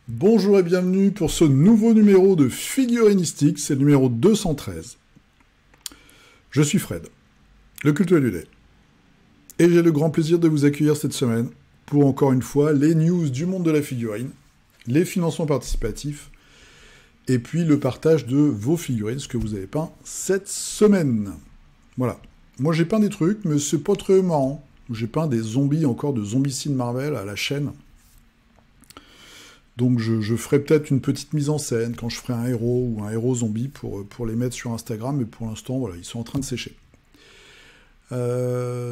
Bonjour et bienvenue pour ce nouveau numéro de Figurinistique, c'est le numéro 213. Je suis Fred, le cultuel du dé. Et j'ai le grand plaisir de vous accueillir cette semaine pour encore une fois les news du monde de la figurine, les financements participatifs, et puis le partage de vos figurines, ce que vous avez peint cette semaine. Voilà. Moi j'ai peint des trucs, mais c'est pas très marrant. J'ai peint des zombies, encore de Zombicide Marvel à la chaîne. Donc je ferai peut-être une petite mise en scène quand je ferai un héros ou un héros zombie pour les mettre sur Instagram, mais pour l'instant, voilà, ils sont en train de sécher.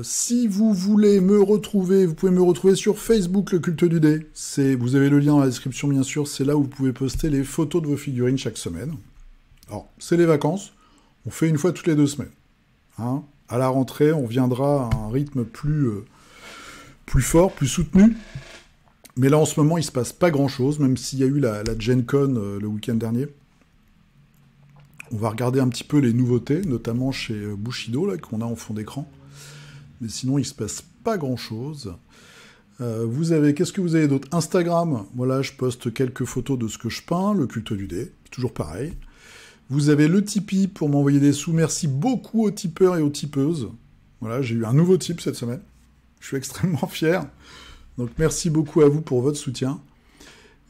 Si vous voulez me retrouver, vous pouvez me retrouver sur Facebook, le culte du dé. Vous avez le lien dans la description, bien sûr, c'est là où vous pouvez poster les photos de vos figurines chaque semaine. Alors, c'est les vacances, on fait une fois toutes les 2 semaines. Hein, à la rentrée, on viendra à un rythme plus fort, plus soutenu. Mais là, en ce moment, il ne se passe pas grand-chose, même s'il y a eu la Gen Con le week-end dernier. On va regarder un petit peu les nouveautés, notamment chez Bushido, là, qu'on a en fond d'écran. Mais sinon, il ne se passe pas grand-chose. Qu'est-ce que vous avez d'autre? Instagram, voilà, je poste quelques photos de ce que je peins, le culte du dé, toujours pareil. Vous avez le Tipeee pour m'envoyer des sous. Merci beaucoup aux tipeurs et aux tipeuses. Voilà, j'ai eu un nouveau type cette semaine. Je suis extrêmement fier. Donc merci beaucoup à vous pour votre soutien.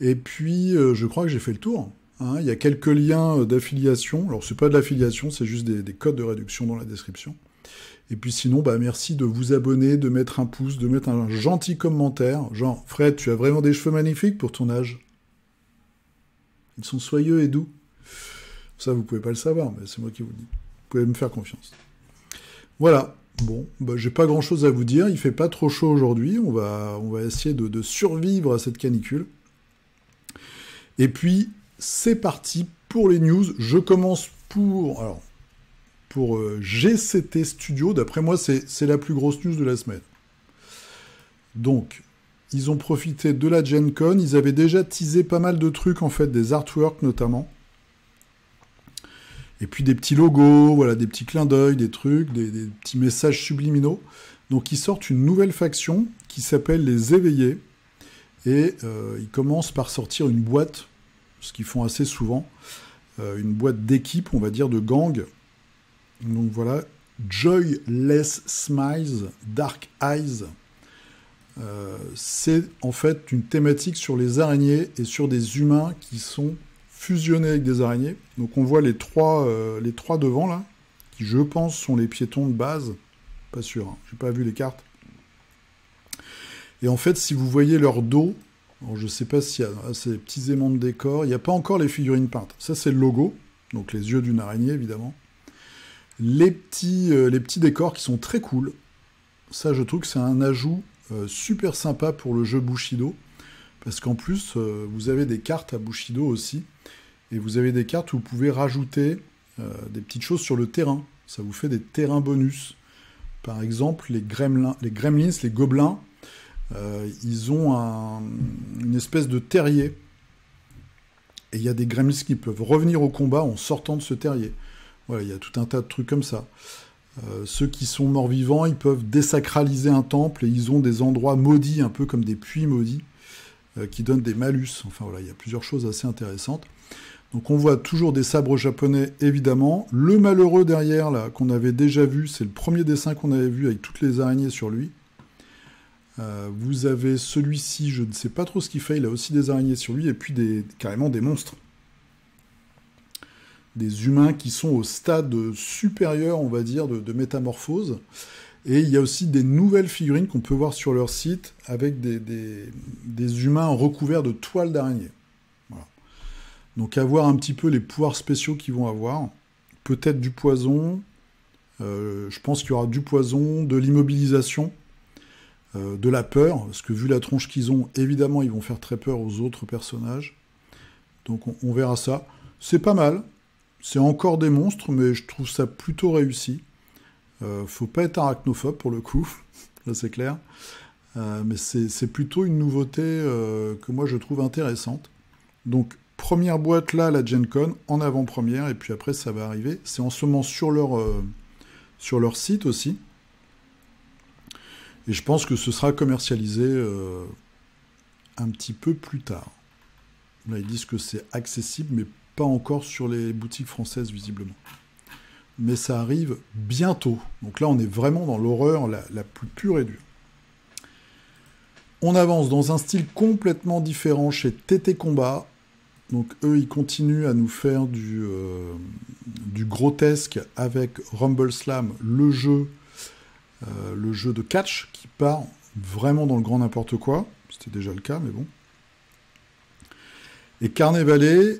Et puis, je crois que j'ai fait le tour. Hein. Il y a quelques liens d'affiliation. Alors, c'est pas de l'affiliation, c'est juste des codes de réduction dans la description. Et puis sinon, merci de vous abonner, de mettre un pouce, de mettre un gentil commentaire. Genre, Fred, tu as vraiment des cheveux magnifiques pour ton âge. Ils sont soyeux et doux. Ça, vous pouvez pas le savoir, mais c'est moi qui vous le dis. Vous pouvez me faire confiance. Voilà. Bon, j'ai pas grand-chose à vous dire, il fait pas trop chaud aujourd'hui, on va essayer de survivre à cette canicule. Et puis, c'est parti pour les news. Je commence pour GCT Studio, d'après moi, c'est la plus grosse news de la semaine. Donc, ils ont profité de la Gen Con, ils avaient déjà teasé pas mal de trucs, en fait, des artworks notamment. Et puis des petits logos, voilà, des petits clins d'œil, des trucs, des petits messages subliminaux. Donc ils sortent une nouvelle faction qui s'appelle les Éveillés. Et ils commencent par sortir une boîte, ce qu'ils font assez souvent, une boîte d'équipe, on va dire, de gang. Donc voilà, Joyless Smiles, Dark Eyes. C'est en fait une thématique sur les araignées et sur des humains qui sont fusionnés avec des araignées. Donc on voit les trois devant là, qui je pense sont les piétons de base. Pas sûr, hein. J'ai pas vu les cartes. Et en fait, si vous voyez leur dos, alors je sais pas s'il y a ces petits aimants de décor, il n'y a pas encore les figurines peintes. Ça c'est le logo, donc les yeux d'une araignée évidemment. Les petits décors qui sont très cool. Ça je trouve que c'est un ajout super sympa pour le jeu Bushido. Parce qu'en plus, vous avez des cartes à Bushido aussi, et vous avez des cartes où vous pouvez rajouter des petites choses sur le terrain. Ça vous fait des terrains bonus. Par exemple, les gremlins, les gobelins, ils ont une espèce de terrier. Et il y a des gremlins qui peuvent revenir au combat en sortant de ce terrier. Voilà, il y a tout un tas de trucs comme ça. Ceux qui sont morts-vivants, ils peuvent désacraliser un temple, et ils ont des endroits maudits, un peu comme des puits maudits, qui donnent des malus. Enfin voilà, il y a plusieurs choses assez intéressantes. Donc on voit toujours des sabres japonais, évidemment. Le malheureux derrière, là, qu'on avait déjà vu, c'est le premier dessin qu'on avait vu avec toutes les araignées sur lui. Vous avez celui-ci, je ne sais pas trop ce qu'il fait, il a aussi des araignées sur lui, et puis carrément des monstres. Des humains qui sont au stade supérieur, on va dire, de métamorphose. Et il y a aussi des nouvelles figurines qu'on peut voir sur leur site avec des humains recouverts de toiles d'araignée. Voilà. Donc à voir un petit peu les pouvoirs spéciaux qu'ils vont avoir. Peut-être du poison. Je pense qu'il y aura du poison, de l'immobilisation, de la peur. Parce que vu la tronche qu'ils ont, évidemment, ils vont faire très peur aux autres personnages. Donc on verra ça. C'est pas mal. C'est encore des monstres, mais je trouve ça plutôt réussi. Faut pas être arachnophobe pour le coup, là c'est clair. Mais c'est plutôt une nouveauté que moi je trouve intéressante. Donc première boîte là, la Gen Con, en avant-première, et puis après ça va arriver. C'est en ce moment sur leur sur leur site aussi. Et je pense que ce sera commercialisé un petit peu plus tard. Là, ils disent que c'est accessible, mais pas encore sur les boutiques françaises, visiblement. Mais ça arrive bientôt. Donc là, on est vraiment dans l'horreur la plus pure et dure. On avance dans un style complètement différent chez TT Combat. Donc eux, ils continuent à nous faire du grotesque avec Rumble Slam, le jeu de catch qui part vraiment dans le grand n'importe quoi. C'était déjà le cas, mais bon. Et Carnevale,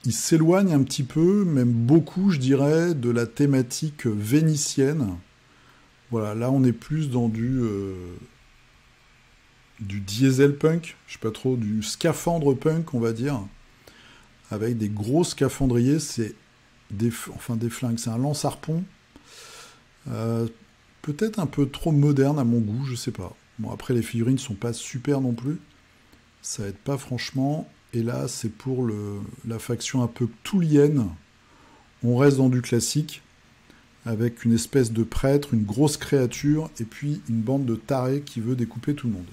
il s'éloigne un petit peu, même beaucoup, je dirais, de la thématique vénitienne. Voilà, là on est plus dans du diesel punk, je sais pas trop, du scaphandre punk, on va dire, avec des gros scaphandriers, c'est des flingues, c'est un lance-harpon, peut-être un peu trop moderne à mon goût, je sais pas. Bon, après les figurines sont pas super non plus, ça aide pas franchement, et là c'est pour la faction un peu cthulhienne, on reste dans du classique, avec une espèce de prêtre, une grosse créature, et puis une bande de tarés qui veut découper tout le monde.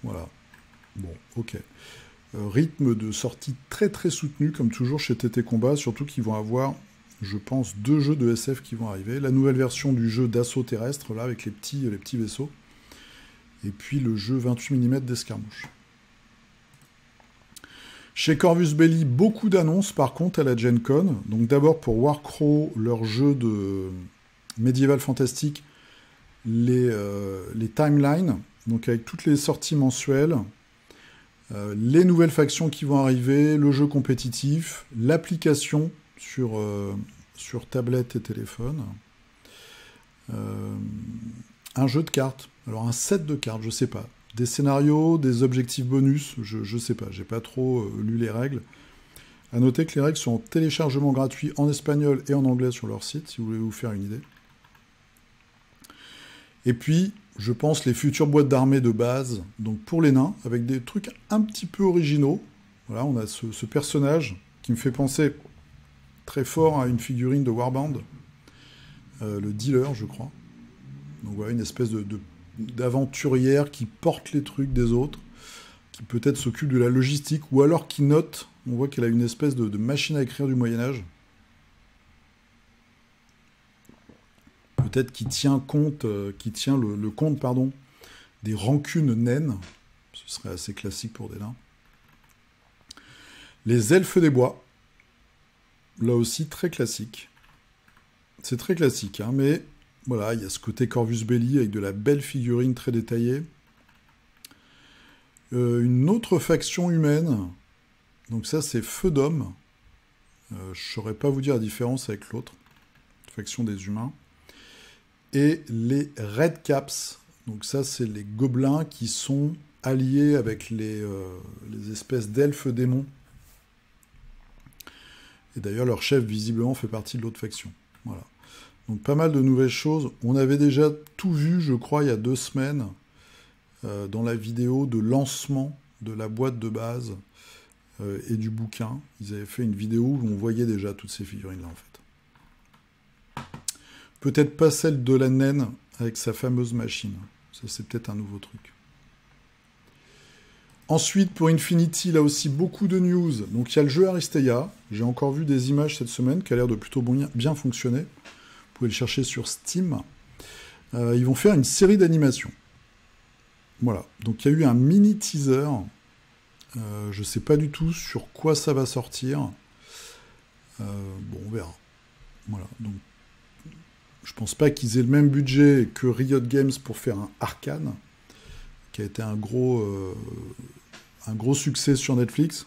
Voilà. Bon, ok. Rythme de sortie très très soutenu, comme toujours chez TT Combat, surtout qu'ils vont avoir, je pense, 2 jeux de SF qui vont arriver. La nouvelle version du jeu d'assaut terrestre, là, avec les petits vaisseaux. Et puis le jeu 28 mm d'escarmouche. Chez Corvus Belli, beaucoup d'annonces, par contre, à la Gen Con. Donc d'abord pour Warcraw, leur jeu de médiéval fantastique, les timelines, donc avec toutes les sorties mensuelles, les nouvelles factions qui vont arriver, le jeu compétitif, l'application sur tablette et téléphone, un jeu de cartes, alors un set de cartes, je sais pas, des scénarios, des objectifs bonus, je sais pas, j'ai pas trop lu les règles. À noter que les règles sont en téléchargement gratuit en espagnol et en anglais sur leur site, si vous voulez vous faire une idée. Et puis, je pense, les futures boîtes d'armée de base, donc pour les nains, avec des trucs un petit peu originaux. Voilà, on a ce personnage qui me fait penser très fort à une figurine de Warband, le dealer, je crois. Donc voilà, une espèce d'aventurière qui porte les trucs des autres, qui peut-être s'occupe de la logistique, ou alors qui note. On voit qu'elle a une espèce de machine à écrire du Moyen-Âge. Peut-être qui tient compte, le compte, pardon, des rancunes naines. Ce serait assez classique pour des nains. Les elfes des bois. Là aussi, très classique. C'est très classique, hein, mais voilà, il y a ce côté Corvus Belli avec de la belle figurine très détaillée. Une autre faction humaine. Donc ça, c'est Feu d'Homme. Je ne saurais pas vous dire la différence avec l'autre. Faction des humains. Et les Red Caps. Donc ça, c'est les gobelins qui sont alliés avec les espèces d'elfes démons. Et d'ailleurs, leur chef, visiblement, fait partie de l'autre faction. Voilà. Donc pas mal de nouvelles choses. On avait déjà tout vu, je crois, il y a 2 semaines, dans la vidéo de lancement de la boîte de base et du bouquin. Ils avaient fait une vidéo où on voyait déjà toutes ces figurines-là, en fait. Peut-être pas celle de la naine avec sa fameuse machine. Ça, c'est peut-être un nouveau truc. Ensuite, pour Infinity, là aussi, beaucoup de news. Donc, il y a le jeu Aristeia. J'ai encore vu des images cette semaine qui a l'air de plutôt bien fonctionner. Vous pouvez le chercher sur Steam. Ils vont faire une série d'animations. Voilà. Donc, il y a eu un mini teaser. Je ne sais pas du tout sur quoi ça va sortir. Bon, on verra. Voilà. Donc, je pense pas qu'ils aient le même budget que Riot Games pour faire un Arcane, qui a été un gros succès sur Netflix.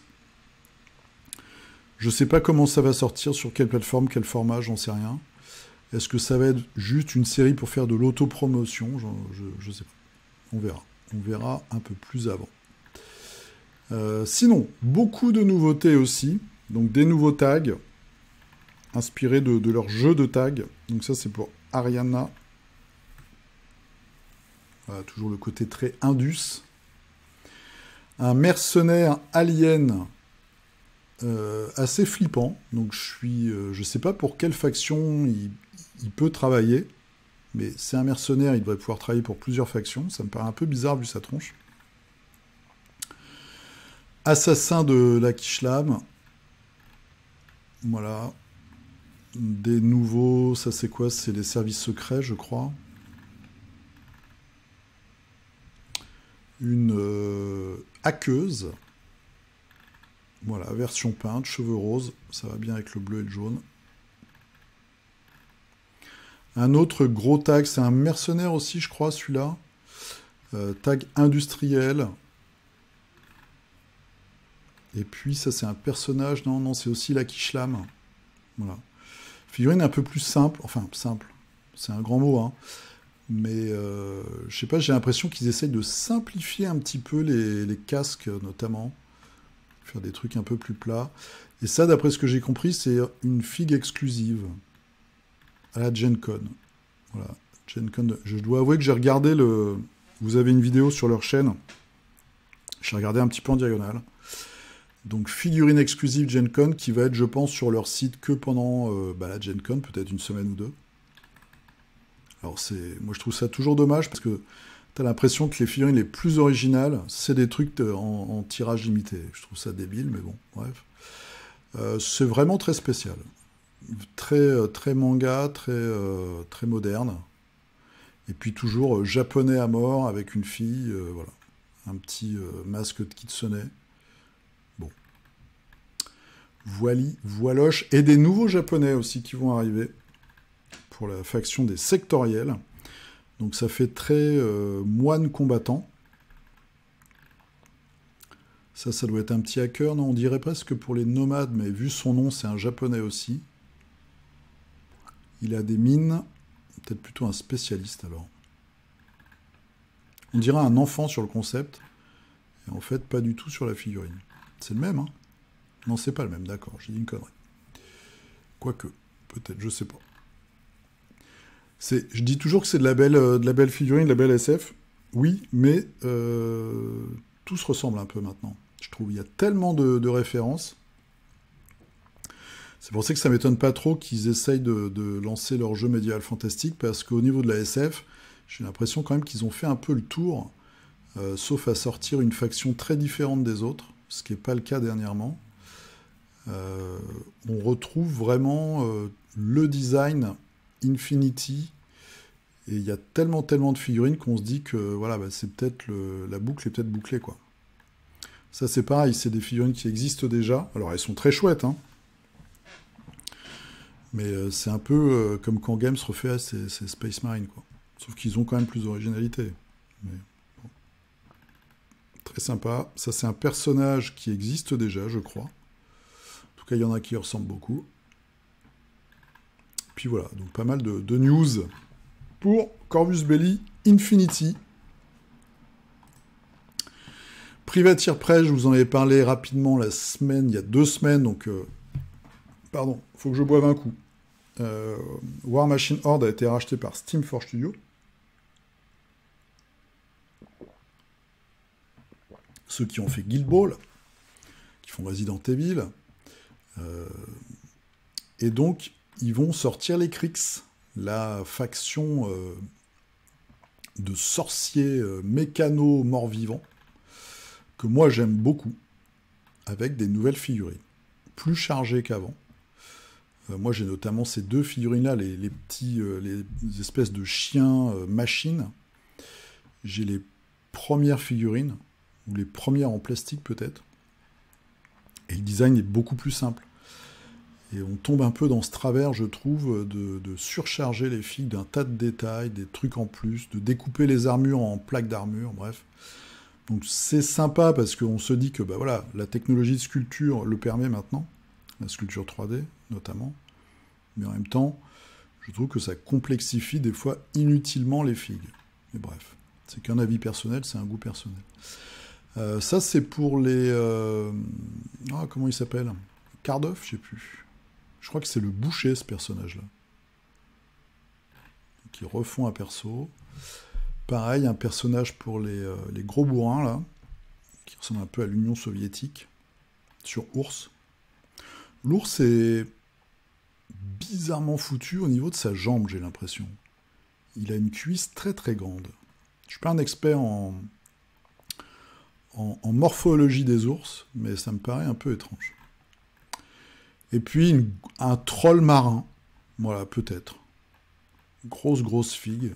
Je sais pas comment ça va sortir, sur quelle plateforme, quel format, j'en sais rien. Est-ce que ça va être juste une série pour faire de l'autopromotion? Je sais pas. On verra. On verra un peu plus avant. Sinon, beaucoup de nouveautés aussi. Donc des nouveaux tags inspirés de leur jeu de tags. Donc ça, c'est pour Ariana. Voilà, toujours le côté très Indus. Un mercenaire alien assez flippant. Donc je sais pas pour quelle faction il peut travailler, mais c'est un mercenaire, il devrait pouvoir travailler pour plusieurs factions. Ça me paraît un peu bizarre vu sa tronche. Assassin de la Kishlam. Voilà. Des nouveaux, ça c'est quoi? C'est les services secrets, je crois. Une hackeuse. Voilà, version peinte, cheveux roses. Ça va bien avec le bleu et le jaune. Un autre gros tag, c'est un mercenaire aussi, je crois, celui-là. Tag industriel. Et puis ça c'est un personnage, non, c'est aussi la Kishlam. Voilà. Figurine un peu plus simple, enfin simple, c'est un grand mot, hein. Mais je sais pas, j'ai l'impression qu'ils essayent de simplifier un petit peu les casques notamment. Faire des trucs un peu plus plats. Et ça, d'après ce que j'ai compris, c'est une figue exclusive à la Gen Con. Voilà, Gen Con. Je dois avouer que j'ai regardé le... Vous avez une vidéo sur leur chaîne. J'ai regardé un petit peu en diagonale. Donc, figurine exclusive Gen Con qui va être, je pense, sur leur site que pendant la Gen Con, peut-être une semaine ou deux. Alors, moi, je trouve ça toujours dommage parce que t'as l'impression que les figurines les plus originales, c'est des trucs en tirage limité. Je trouve ça débile, mais bon, bref. C'est vraiment très spécial. Très manga, très moderne. Et puis toujours japonais à mort avec une fille, voilà. Un petit masque de kitsune. Bon. Voiloche. Et des nouveaux japonais aussi qui vont arriver pour la faction des sectoriels. Donc ça fait très moine combattant. Ça doit être un petit hacker. Non, on dirait presque pour les nomades, mais vu son nom, c'est un japonais aussi. Il a des mines. Peut-être plutôt un spécialiste alors. On dirait un enfant sur le concept. Et en fait, pas du tout sur la figurine. C'est le même, hein? Non, c'est pas le même, d'accord. J'ai dit une connerie. Quoique, peut-être, je sais pas. Je dis toujours que c'est de la belle figurine, de la belle SF. Oui, mais tout se ressemble un peu maintenant. Je trouve il y a tellement de références. C'est pour ça que ça m'étonne pas trop qu'ils essayent de lancer leur jeu médiéval fantastique, parce qu'au niveau de la SF, j'ai l'impression quand même qu'ils ont fait un peu le tour, sauf à sortir une faction très différente des autres, ce qui n'est pas le cas dernièrement. On retrouve vraiment le design Infinity, et il y a tellement de figurines qu'on se dit que voilà, c'est peut-être la boucle est peut-être bouclée, quoi. Ça c'est pareil, c'est des figurines qui existent déjà. Alors elles sont très chouettes, hein. Mais c'est un peu comme quand Games refait ses Space Marine, quoi. Sauf qu'ils ont quand même plus d'originalité. Mais, bon. Très sympa. Ça c'est un personnage qui existe déjà, je crois. En tout cas, il y en a qui ressemblent beaucoup. Puis voilà, donc pas mal de news pour Corvus Belli Infinity. Privateer Press, je vous en avais parlé rapidement il y a 2 semaines, donc pardon, faut que je boive un coup. War Machine Horde a été racheté par Steam for Studio. Ceux qui ont fait Guild Ball, qui font Resident Evil. Et donc, ils vont sortir les Krix, la faction de sorciers mécano morts-vivants, que moi j'aime beaucoup, avec des nouvelles figurines, plus chargées qu'avant. Moi j'ai notamment ces 2 figurines-là, les espèces de chiens machines. J'ai les premières figurines, ou les premières en plastique peut-être, et le design est beaucoup plus simple. Et on tombe un peu dans ce travers, je trouve, de surcharger les figues d'un tas de détails, des trucs en plus, de découper les armures en plaques d'armure, bref. Donc c'est sympa parce qu'on se dit que voilà, la technologie de sculpture le permet maintenant, la sculpture 3D notamment, mais en même temps, je trouve que ça complexifie des fois inutilement les figues. Mais bref, c'est qu'un avis personnel, c'est un goût personnel. Ça c'est pour les... comment il s'appelle? Cardoff, je sais plus. Je crois que c'est le boucher, ce personnage-là. Qui refont un perso. Pareil, un personnage pour les gros bourrins, là, qui ressemble un peu à l'Union soviétique, sur ours. L'ours est bizarrement foutu au niveau de sa jambe, j'ai l'impression. Il a une cuisse très très grande. Je suis pas un expert en morphologie des ours, mais ça me paraît un peu étrange. Et puis un troll marin, voilà, peut-être. Grosse figue.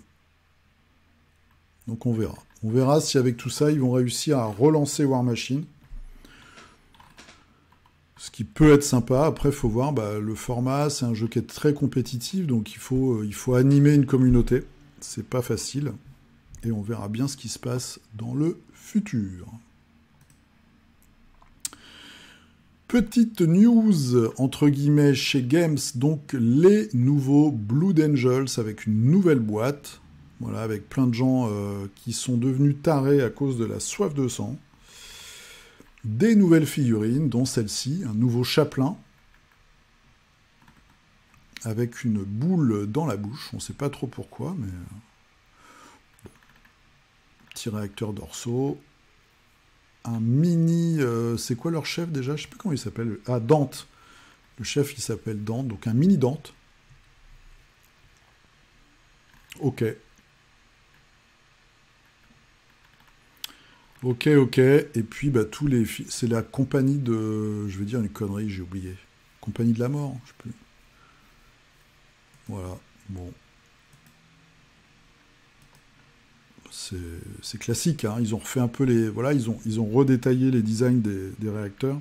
Donc on verra. On verra si avec tout ça, ils vont réussir à relancer War Machine. Ce qui peut être sympa. Après, il faut voir, le format, c'est un jeu qui est très compétitif, donc il faut animer une communauté. C'est pas facile. Et on verra bien ce qui se passe dans le futur. Petite news, entre guillemets, chez Games, donc les nouveaux Blood Angels avec une nouvelle boîte. Voilà, avec plein de gens qui sont devenus tarés à cause de la soif de sang. Des nouvelles figurines, dont celle-ci, un nouveau chapelain, avec une boule dans la bouche. On ne sait pas trop pourquoi, mais... Petit réacteur dorsaux. Un mini... c'est quoi leur chef déjà? Je ne sais plus comment il s'appelle. Ah, Dante. Le chef, il s'appelle Dante. Donc un mini Dante. Ok. Ok. Et puis, tous les... C'est la compagnie de... Je vais dire une connerie, j'ai oublié. Compagnie de la mort, je sais plus. Voilà. Bon. C'est classique, hein. Ils ont refait un peu les... Voilà, ils ont redétaillé les designs des réacteurs.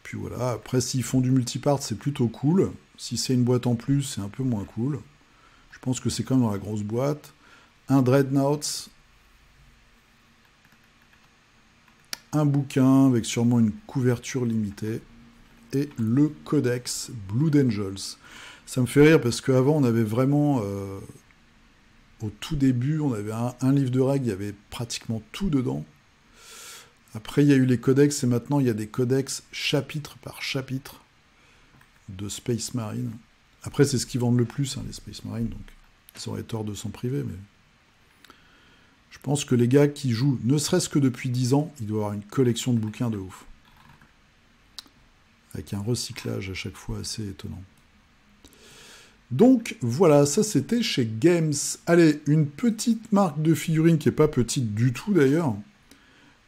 Puis voilà, après, s'ils font du multipart, c'est plutôt cool. Si c'est une boîte en plus, c'est un peu moins cool. Je pense que c'est quand même dans la grosse boîte. Un Dreadnoughts. Un bouquin avec sûrement une couverture limitée. Et le Codex Blood Angels. Ça me fait rire parce qu'avant, on avait vraiment... Au tout début, on avait un livre de règles, il y avait pratiquement tout dedans. Après, il y a eu les codex, et maintenant, il y a des codex chapitre par chapitre de Space Marine. Après, c'est ce qu'ils vendent le plus, hein, les Space Marine, donc ils auraient tort de s'en priver, mais... Je pense que les gars qui jouent, ne serait-ce que depuis 10 ans, ils doivent avoir une collection de bouquins de ouf. Avec un recyclage à chaque fois assez étonnant. Donc voilà, ça c'était chez Games. Allez, une petite marque de figurines qui n'est pas petite du tout d'ailleurs,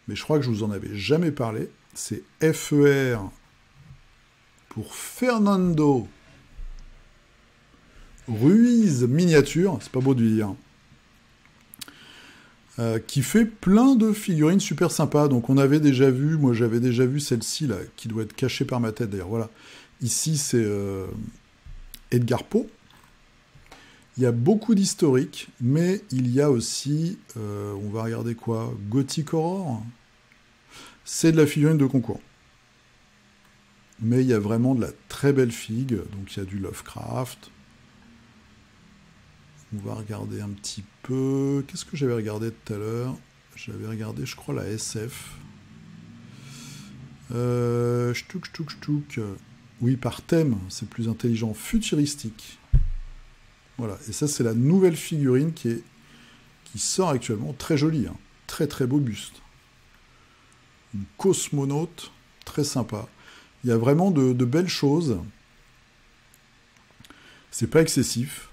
mais je crois que je vous en avais jamais parlé. C'est FER pour Fernando Ruiz Miniature, c'est pas beau de dire, qui fait plein de figurines super sympas. Donc on avait déjà vu, moi j'avais déjà vu celle-ci là, qui doit être cachée par ma tête d'ailleurs. Voilà, ici c'est Edgar Poe. Il y a beaucoup d'historiques, mais il y a aussi, on va regarder quoi, Gothic Horror. C'est de la figurine de concours. Mais il y a vraiment de la très belle figue, donc il y a du Lovecraft. On va regarder un petit peu... Qu'est-ce que j'avais regardé tout à l'heure? J'avais regardé, je crois, la SF. Ch'touk. Oui, par thème, c'est plus intelligent. Futuristique. Voilà, et ça c'est la nouvelle figurine qui sort actuellement, très jolie, hein. Très très beau buste. Une cosmonaute, très sympa. Il y a vraiment de belles choses. C'est pas excessif.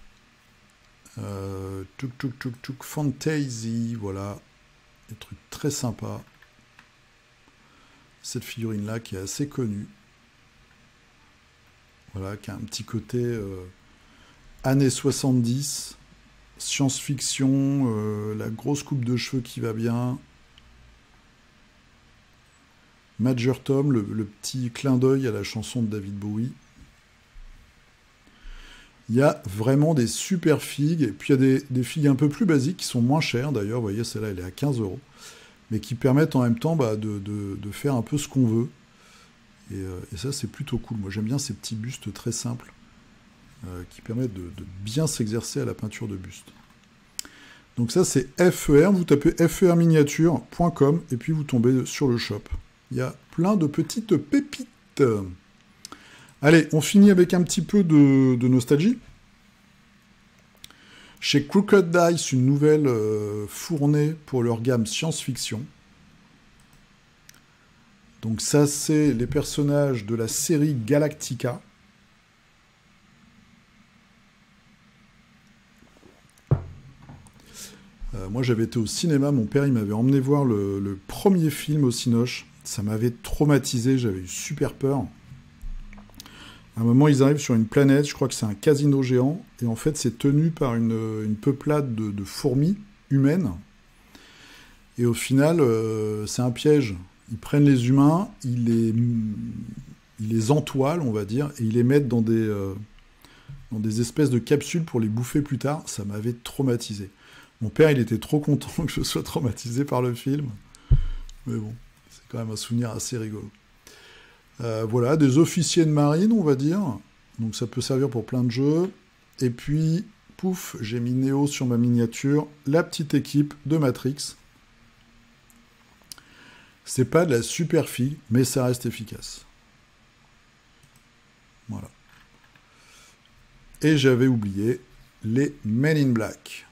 Fantasy, voilà. Des trucs très sympas. Cette figurine-là qui est assez connue. Voilà, qui a un petit côté... années 70, science-fiction, la grosse coupe de cheveux qui va bien. Major Tom, le petit clin d'œil à la chanson de David Bowie. Il y a vraiment des super figues, et puis il y a des figues un peu plus basiques qui sont moins chères d'ailleurs, vous voyez celle-là elle est à 15 €, mais qui permettent en même temps de faire un peu ce qu'on veut. Et ça c'est plutôt cool, moi j'aime bien ces petits bustes très simples. Qui permettent de bien s'exercer à la peinture de buste. Donc ça, c'est FER. Vous tapez ferminiature.com et puis vous tombez sur le shop. Il y a plein de petites pépites. Allez, on finit avec un petit peu de nostalgie. Chez Crooked Dice, une nouvelle fournée pour leur gamme science-fiction. Donc ça, c'est les personnages de la série Galactica. Moi, j'avais été au cinéma, mon père, il m'avait emmené voir le premier film au Cinoche. Ça m'avait traumatisé, j'avais eu super peur. À un moment, ils arrivent sur une planète, je crois que c'est un casino géant, et en fait, c'est tenu par une peuplade de fourmis humaines. Et au final, c'est un piège. Ils prennent les humains, ils les entoilent, on va dire, et ils les mettent dans des espèces de capsules pour les bouffer plus tard. Ça m'avait traumatisé. Mon père, il était trop content que je sois traumatisé par le film. Mais bon, c'est quand même un souvenir assez rigolo. Voilà, des officiers de marine, on va dire. Donc ça peut servir pour plein de jeux. Et puis, pouf, j'ai mis Neo sur ma miniature. La petite équipe de Matrix. C'est pas de la super fille, mais ça reste efficace. Voilà. Et j'avais oublié les Men in Black.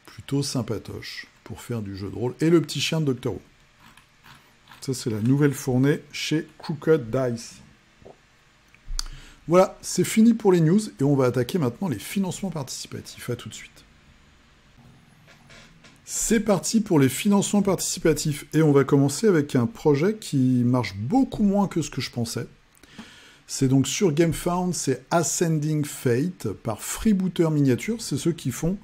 Plutôt sympatoche pour faire du jeu de rôle. Et le petit chien de Doctor Who. Ça, c'est la nouvelle fournée chez Crooked Dice. Voilà, c'est fini pour les news et on va attaquer maintenant les financements participatifs. À tout de suite. C'est parti pour les financements participatifs et on va commencer avec un projet qui marche beaucoup moins que ce que je pensais. C'est donc sur GameFound, c'est Ascending Fate par Freebooter Miniature. C'est ceux qui font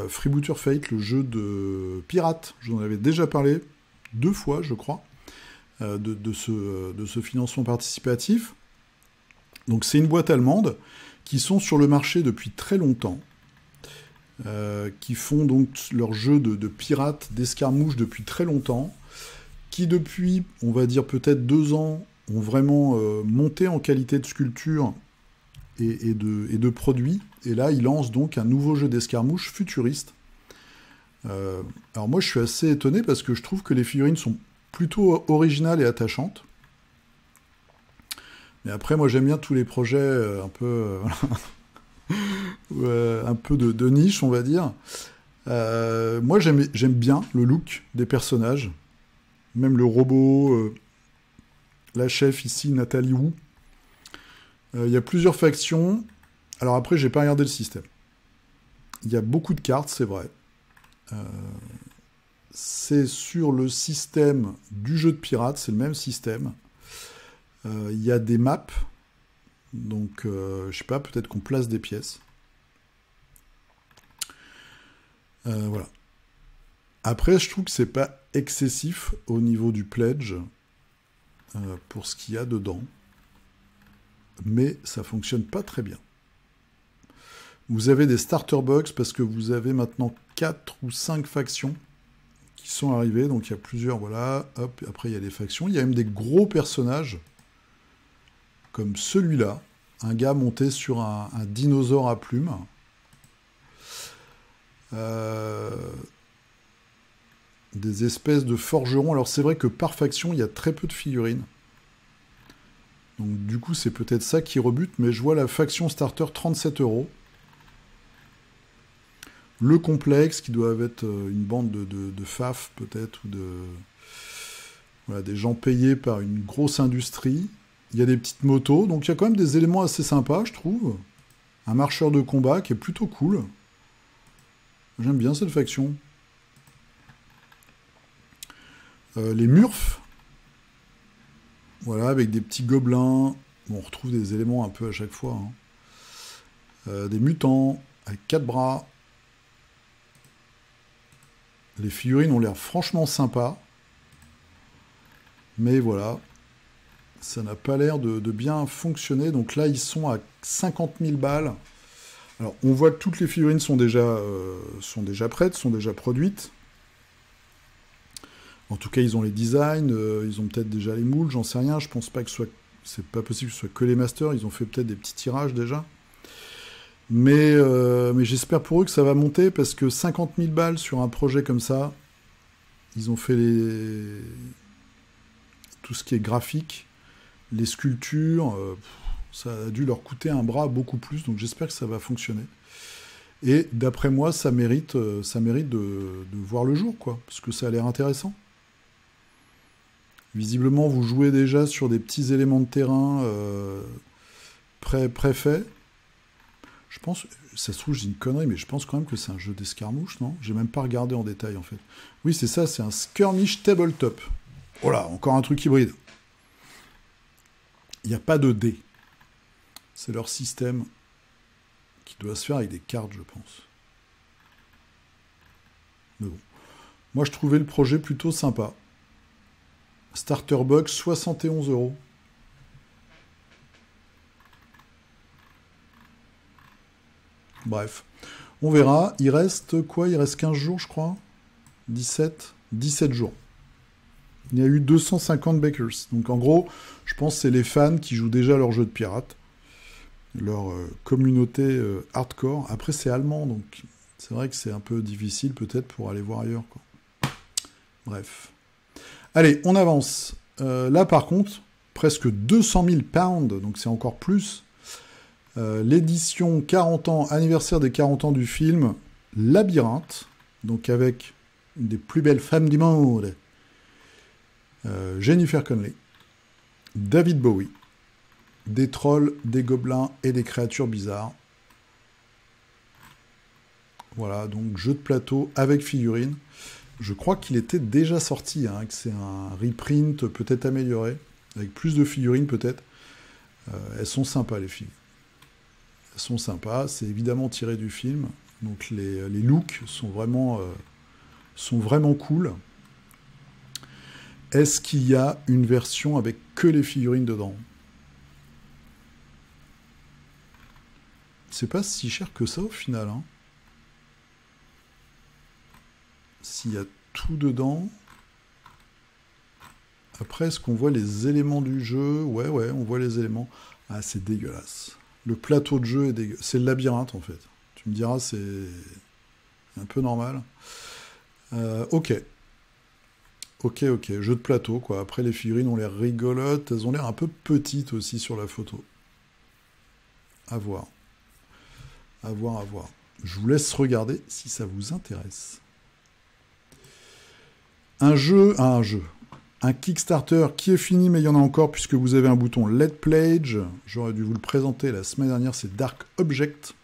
Freebooter Fate, le jeu de pirates. Je vous en avais déjà parlé 2 fois, je crois, de ce financement participatif. Donc c'est une boîte allemande qui sont sur le marché depuis très longtemps, qui font donc leur jeu de pirates, d'escarmouches depuis très longtemps, qui depuis, on va dire peut-être 2 ans, ont vraiment monté en qualité de sculpture et de produits. Et là, ils lancent donc un nouveau jeu d'escarmouche futuriste. Alors moi, je suis assez étonné parce que je trouve que les figurines sont plutôt originales et attachantes. Mais après, moi, j'aime bien tous les projets un peu... un peu de niche, on va dire. Moi, j'aime bien le look des personnages. Même le robot, la chef ici, Nathalie Wu. Il y a plusieurs factions. Alors après, j'ai pas regardé le système. Il y a beaucoup de cartes, c'est vrai. C'est sur le système du jeu de pirates, c'est le même système. Il y a des maps. Donc, je sais pas, peut-être qu'on place des pièces. Voilà. Après, je trouve que c'est pas excessif au niveau du pledge pour ce qu'il y a dedans. Mais ça fonctionne pas très bien. Vous avez des starter box parce que vous avez maintenant 4 ou 5 factions qui sont arrivées. Donc, il y a plusieurs, voilà. Hop, après, il y a des factions. Il y a même des gros personnages comme celui-là, un gars monté sur un dinosaure à plumes. Des espèces de forgerons. Alors c'est vrai que par faction, il y a très peu de figurines. Donc du coup, c'est peut-être ça qui rebute, mais je vois la faction starter 37 €. Le complexe, qui doit être une bande de faf, peut-être, ou voilà, des gens payés par une grosse industrie. Il y a des petites motos, donc il y a quand même des éléments assez sympas, je trouve. Un marcheur de combat qui est plutôt cool. J'aime bien cette faction. Les Murphs. Voilà, avec des petits gobelins. Bon, on retrouve des éléments un peu à chaque fois. Des mutants, avec 4 bras. Les figurines ont l'air franchement sympas. Mais voilà, ça n'a pas l'air de bien fonctionner. Donc là, ils sont à 50 000 balles. Alors, on voit que toutes les figurines sont déjà prêtes, sont déjà produites. En tout cas, ils ont les designs, ils ont peut-être déjà les moules, j'en sais rien. Je pense pas que c'est pas possible que ce soit que les masters. Ils ont fait peut-être des petits tirages déjà. Mais j'espère pour eux que ça va monter parce que 50 000 balles sur un projet comme ça, ils ont fait tout ce qui est graphique, les sculptures, ça a dû leur coûter un bras beaucoup plus, donc j'espère que ça va fonctionner. Et d'après moi, ça mérite de voir le jour, quoi, parce que ça a l'air intéressant. Visiblement, vous jouez déjà sur des petits éléments de terrain préfaits. Je pense, ça se trouve, j'ai une connerie, mais je pense quand même que c'est un jeu d'escarmouche, non? J'ai même pas regardé en détail, en fait. Oui, c'est ça, c'est un skirmish tabletop. Oh là, encore un truc hybride. Il n'y a pas de dés. C'est leur système qui doit se faire avec des cartes, je pense. Mais bon. Moi, je trouvais le projet plutôt sympa. Starter box, 71 €. Bref. On verra. Il reste quoi? Il reste 15 jours, je crois. 17 jours. Il y a eu 250 backers. Donc en gros, je pense que c'est les fans qui jouent déjà leur jeu de pirate. Leur communauté hardcore. Après, c'est allemand, donc c'est vrai que c'est un peu difficile peut-être pour aller voir ailleurs, quoi. Bref. Allez, on avance. Là, par contre, presque 200 000 pounds, donc c'est encore plus. L'édition 40 ans, anniversaire des 40 ans du film, Labyrinthe, donc avec une des plus belles femmes du monde, Jennifer Connelly, David Bowie, des trolls, des gobelins et des créatures bizarres. Voilà, donc jeu de plateau avec figurines. Je crois qu'il était déjà sorti, hein, que c'est un reprint peut-être amélioré, avec plus de figurines peut-être. Elles sont sympas les filles. Elles sont sympas, c'est évidemment tiré du film, donc les looks sont vraiment cool. Est-ce qu'il y a une version avec que les figurines dedans? C'est pas si cher que ça au final, hein. S'il y a tout dedans. Après, est-ce qu'on voit les éléments du jeu? Ouais, on voit les éléments. Ah, c'est dégueulasse. Le plateau de jeu est dégueulasse. C'est le labyrinthe, en fait. Tu me diras, c'est un peu normal. Ok. Jeu de plateau, quoi. Après, les figurines ont l'air rigolotes. Elles ont l'air un peu petites aussi sur la photo. À voir. À voir. Je vous laisse regarder si ça vous intéresse. Un Kickstarter qui est fini, mais il y en a encore puisque vous avez un bouton Let Pledge. J'aurais dû vous le présenter la semaine dernière, c'est Dark Object.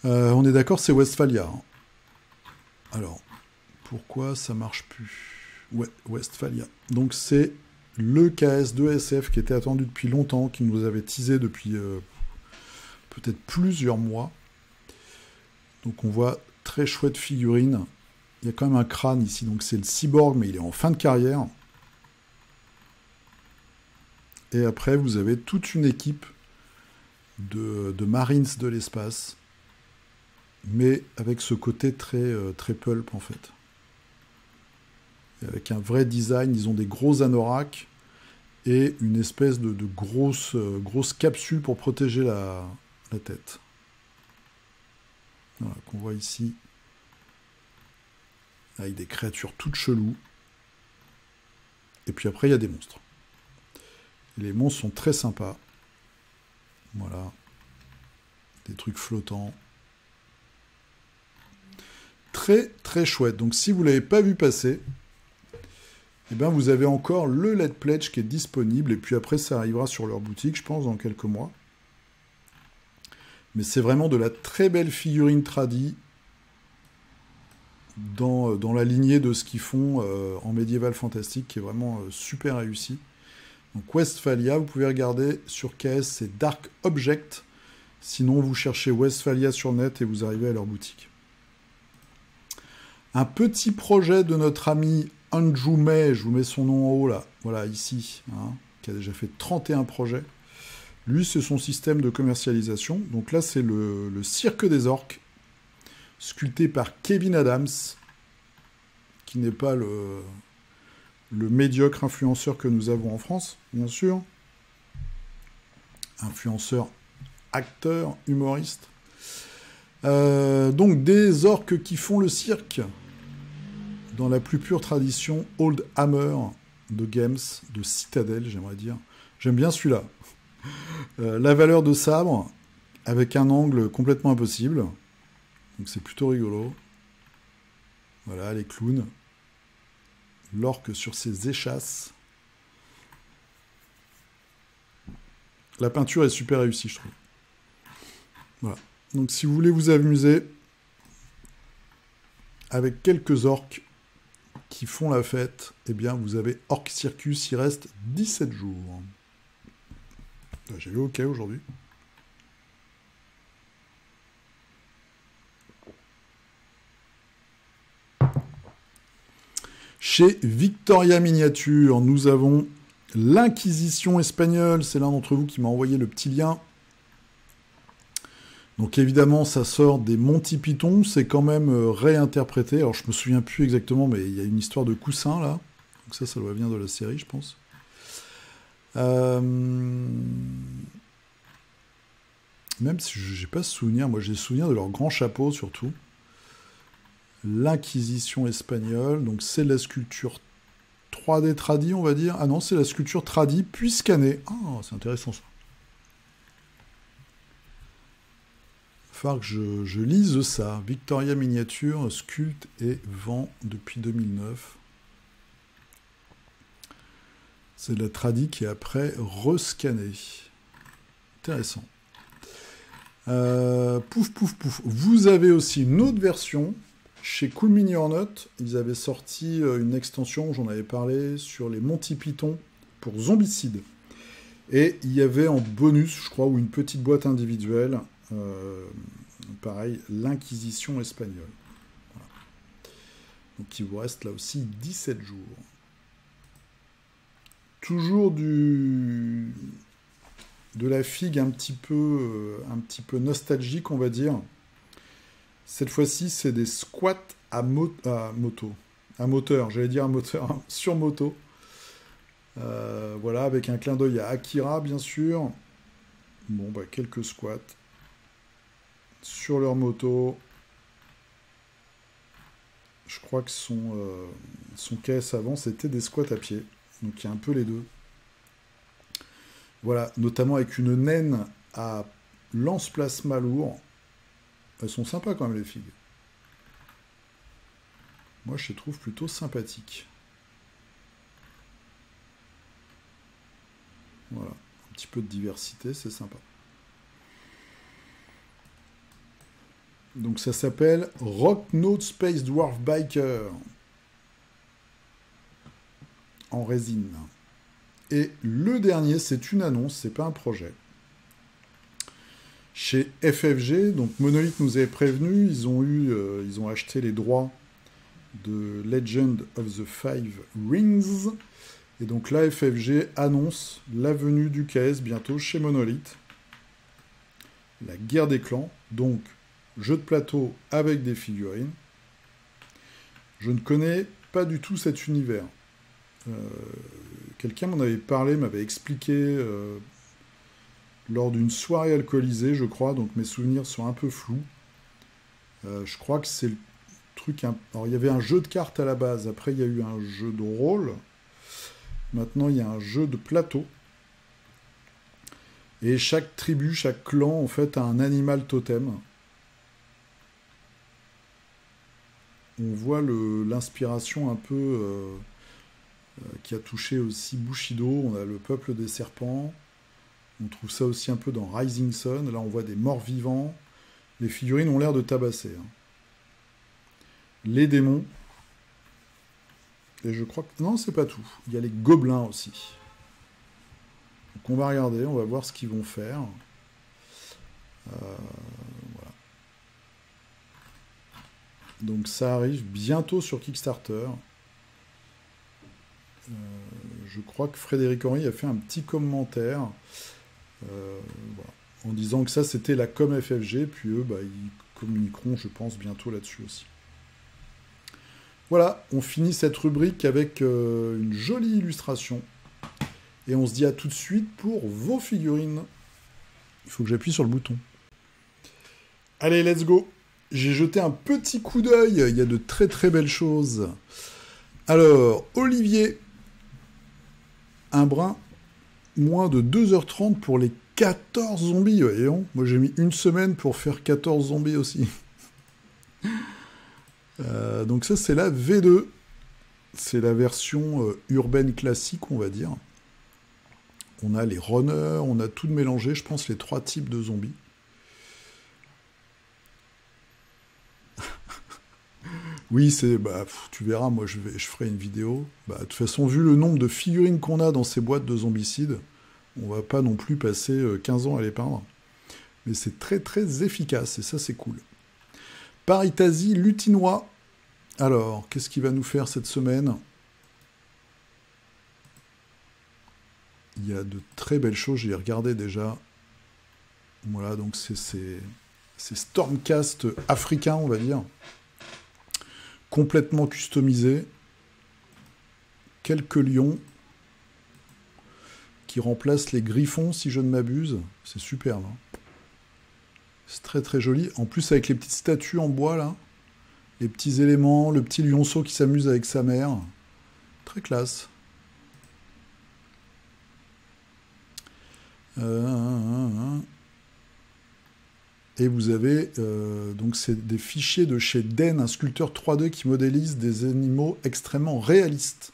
On est d'accord, c'est Westphalia. Alors, pourquoi ça marche plus? Ouais, Westphalia. Donc c'est le KS2 SF qui était attendu depuis longtemps, qui nous avait teasé depuis peut-être plusieurs mois. Donc on voit très chouette figurine. Il y a quand même un crâne ici, donc c'est le cyborg, mais il est en fin de carrière. Et après, vous avez toute une équipe de Marines de l'espace, mais avec ce côté très pulp, en fait. Et avec un vrai design, ils ont des gros anoraks et une espèce de grosse capsule pour protéger la tête. Voilà, qu'on voit ici. Avec des créatures toutes cheloues. Et puis après, il y a des monstres. Et les monstres sont très sympas. Voilà. Des trucs flottants. Très chouette. Donc si vous ne l'avez pas vu passer, eh ben, vous avez encore le Let Pledge qui est disponible. Et puis après, ça arrivera sur leur boutique, je pense, dans quelques mois. Mais c'est vraiment de la très belle figurine tradie dans la lignée de ce qu'ils font en médiéval fantastique, qui est vraiment super réussi. Donc Westphalia, vous pouvez regarder sur KS, c'est Dark Object. Sinon, vous cherchez Westphalia sur net et vous arrivez à leur boutique. Un petit projet de notre ami Andrew May, je vous mets son nom en haut là, voilà ici, hein, qui a déjà fait 31 projets. Lui, c'est son système de commercialisation. Donc là, c'est le Cirque des Orques, sculpté par Kevin Adams, qui n'est pas le médiocre influenceur que nous avons en France, bien sûr. Influenceur, acteur, humoriste. Donc des orques qui font le cirque, dans la plus pure tradition Old Hammer de Games, de Citadel, j'aimerais dire. J'aime bien celui-là. La valeur de sabre, avec un angle complètement impossible. Donc c'est plutôt rigolo. Voilà, les clowns. L'orque sur ses échasses. La peinture est super réussie, je trouve. Voilà. Donc si vous voulez vous amuser avec quelques orques qui font la fête, eh bien vous avez Orc Circus, il reste 17 jours. J'ai eu OK aujourd'hui. Chez Victoria Miniature, nous avons l'Inquisition espagnole. C'est l'un d'entre vous qui m'a envoyé le petit lien. Donc évidemment, ça sort des Monty Python. C'est quand même réinterprété. Alors je me souviens plus exactement, mais il y a une histoire de coussin là. Donc ça doit venir de la série, je pense. Même si j'ai pas souvenir, moi j'ai souvenir de leur grand chapeau surtout. L'Inquisition espagnole, donc c'est la sculpture 3D tradi, on va dire. Ah non, c'est la sculpture tradi puis scannée. Ah, c'est intéressant ça. Il va falloir que je lise ça. Victoria Miniature, sculpte et vend depuis 2009. C'est de la tradi qui est après rescannée. Intéressant. Pouf, pouf, pouf. Vous avez aussi une autre version. Chez Cool Mini or Not, ils avaient sorti une extension, j'en avais parlé, sur les Monty Python pour Zombicide. Et il y avait en bonus, je crois, ou une petite boîte individuelle, pareil, l'Inquisition espagnole. Voilà. Donc il vous reste là aussi 17 jours. Toujours de la figue un petit peu nostalgique, on va dire. Cette fois-ci, c'est des squats à moteur, j'allais dire à moteur, hein, sur moto. Voilà, avec un clin d'œil à Akira, bien sûr. Bon, bah, quelques squats sur leur moto. Je crois que son caisse avant, c'était des squats à pied. Donc, il y a un peu les deux. Voilà, notamment avec une naine à lance-plasma lourd. Elles sont sympas quand même, les figues. Moi, je les trouve plutôt sympathiques. Voilà. Un petit peu de diversité, c'est sympa. Donc, ça s'appelle Rock Note Space Dwarf Biker. En résine. Et le dernier, c'est une annonce, c'est pas un projet. Chez FFG, donc Monolith nous avait prévenu, ils ont acheté les droits de Legend of the Five Rings, et donc là FFG annonce la venue du KS bientôt chez Monolith, la guerre des clans, donc jeu de plateau avec des figurines. Je ne connais pas du tout cet univers. Quelqu'un m'en avait parlé, m'avait expliqué lors d'une soirée alcoolisée, je crois, donc mes souvenirs sont un peu flous. Je crois que c'est le truc... Alors, il y avait un jeu de cartes à la base, après il y a eu un jeu de rôle, maintenant il y a un jeu de plateau, et chaque tribu, chaque clan, en fait, a un animal totem. On voit l'inspiration un peu qui a touché aussi Bushido, on a le peuple des serpents. On trouve ça aussi un peu dans Rising Sun. Là, on voit des morts vivants. Les figurines ont l'air de tabasser. Hein. Les démons. Et je crois que... Non, c'est pas tout. Il y a les gobelins aussi. Donc on va regarder, on va voir ce qu'ils vont faire. Voilà. Donc ça arrive bientôt sur Kickstarter. Je crois que Frédéric Henry a fait un petit commentaire... voilà. En disant que ça c'était la com FFG, puis eux ils communiqueront je pense bientôt là-dessus aussi. Voilà, on finit cette rubrique avec une jolie illustration et on se dit à tout de suite pour vos figurines. Il faut que j'appuie sur le bouton. Allez, let's go. J'ai jeté un petit coup d'œil, il y a de très très belles choses. Alors, Olivier, un brin moins de 2h30 pour les 14 zombies, voyons. Moi, j'ai mis une semaine pour faire 14 zombies aussi. Donc ça, c'est la V2. C'est la version urbaine classique, on va dire. On a les runners, on a tout de mélangé, je pense, les 3 types de zombies. Oui, c'est... Bah, tu verras, moi, je ferai une vidéo. Bah, de toute façon, vu le nombre de figurines qu'on a dans ces boîtes de zombicides, on va pas non plus passer 15 ans à les peindre. Mais c'est très, très efficace, et ça, c'est cool. Paritasi Lutinois. Alors, qu'est-ce qu'il va nous faire cette semaine? Il y a de très belles choses, je les regardais déjà. Voilà, donc c'est Stormcast africain, on va dire. Complètement customisé. Quelques lions qui remplacent les griffons, si je ne m'abuse. C'est superbe. Hein. C'est très très joli. En plus, avec les petites statues en bois, là. Les petits éléments, le petit lionceau qui s'amuse avec sa mère. Très classe. Et vous avez, donc c'est des fichiers de chez Den, un sculpteur 3D qui modélise des animaux extrêmement réalistes.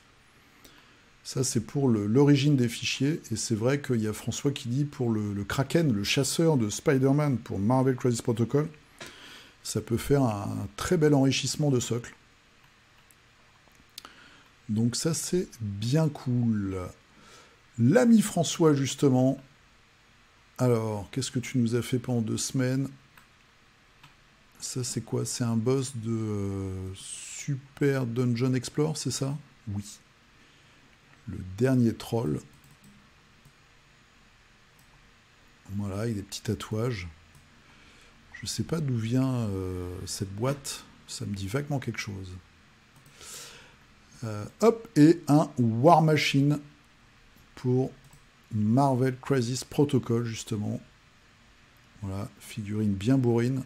Ça, c'est pour l'origine des fichiers. Et c'est vrai qu'il y a François qui dit pour le Kraken, le chasseur de Spider-Man pour Marvel Crisis Protocol, ça peut faire un très bel enrichissement de socle. Donc ça, c'est bien cool. L'ami François, justement. Alors, qu'est-ce que tu nous as fait pendant 2 semaines? Ça, c'est quoi? C'est un boss de Super Dungeon Explore, c'est ça? Oui. Le dernier troll. Voilà, avec des petits tatouages. Je sais pas d'où vient cette boîte. Ça me dit vaguement quelque chose. Hop, et un War Machine pour Marvel Crisis Protocol, justement. Voilà, figurine bien bourrine.